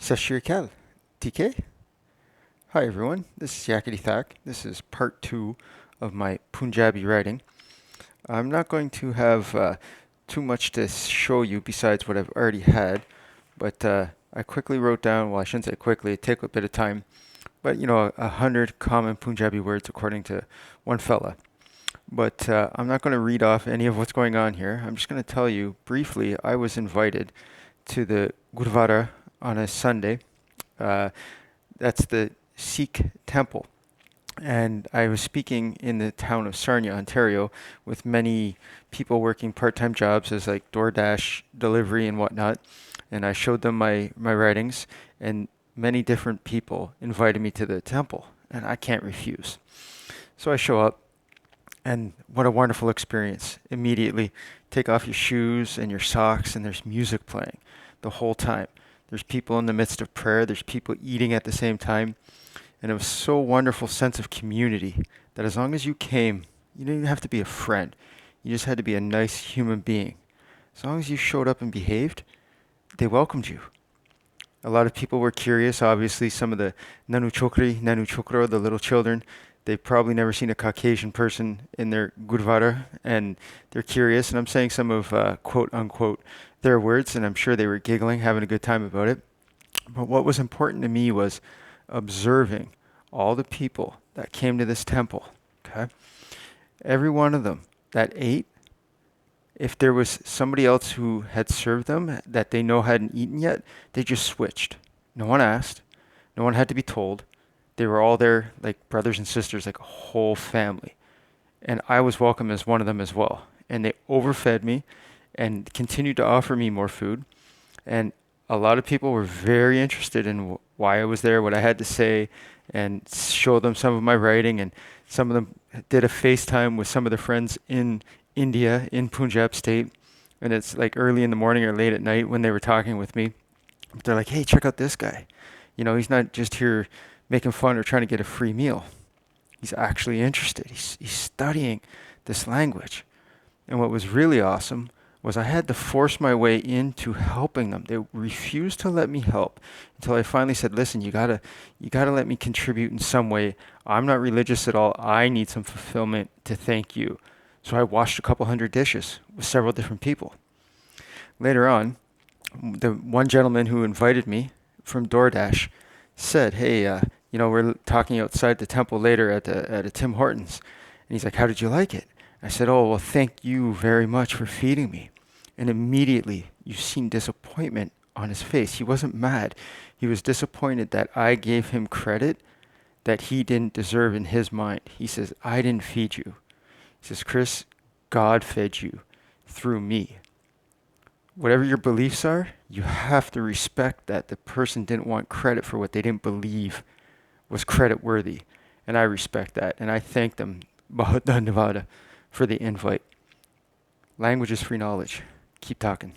Shri akal. TK? Hi everyone, this is Yakety Thak. This is part 2 of my Punjabi writing. I'm not going to have too much to show you besides what I've already had, but I quickly wrote down, well I shouldn't say quickly, it took a bit of time, but 100 common Punjabi words according to one fella. But I'm not going to read off any of what's going on here. I'm just going to tell you briefly, I was invited to the Guruwarda on a Sunday. Uh, that's the Sikh temple. And I was speaking in the town of Sarnia, Ontario, with many people working part-time jobs as like DoorDash delivery and whatnot. And I showed them my writings, and many different people invited me to the temple, and I can't refuse. So I show up, and what a wonderful experience. Immediately take off your shoes and your socks, and there's music playing the whole time. There's people in the midst of prayer, there's people eating at the same time. And it was so wonderful sense of community that as long as you came, you didn't even have to be a friend. You just had to be a nice human being. As long as you showed up and behaved, they welcomed you. A lot of people were curious. Obviously, some of the nanu chokri, nanu chokro, the little children, they've probably never seen a Caucasian person in their gurvara, and they're curious. And I'm saying some of quote unquote their words, and I'm sure they were giggling, having a good time about it. But what was important to me was observing all the people that came to this temple. Okay, every one of them that ate, if there was somebody else who had served them that they know hadn't eaten yet, they just switched. No one asked. No one had to be told. They were all there like brothers and sisters, like a whole family. And I was welcome as one of them as well. And they overfed me and continued to offer me more food. And a lot of people were very interested in why I was there, what I had to say, and show them some of my writing. And some of them did a FaceTime with some of their friends in India, in Punjab State. And it's like early in the morning or late at night when they were talking with me. They're like, hey, check out this guy. He's not just here making fun or trying to get a free meal. He's actually interested. He's studying this language. And what was really awesome was I had to force my way into helping them. They refused to let me help until I finally said, listen, you gotta let me contribute in some way. I'm not religious at all. I need some fulfillment to thank you. So I washed a couple hundred dishes with several different people. Later on, the one gentleman who invited me from DoorDash said, hey, we're talking outside the temple later at a Tim Hortons. And he's like, how did you like it? I said, oh, well, thank you very much for feeding me. And immediately you seen disappointment on his face. He wasn't mad. He was disappointed that I gave him credit that he didn't deserve in his mind. He says, I didn't feed you. He says, Chris, God fed you through me. Whatever your beliefs are, you have to respect that the person didn't want credit for what they didn't believe was credit worthy. And I respect that. And I thank them, Bahut Dhanyavad, for the invite. Language is free knowledge. Keep talking.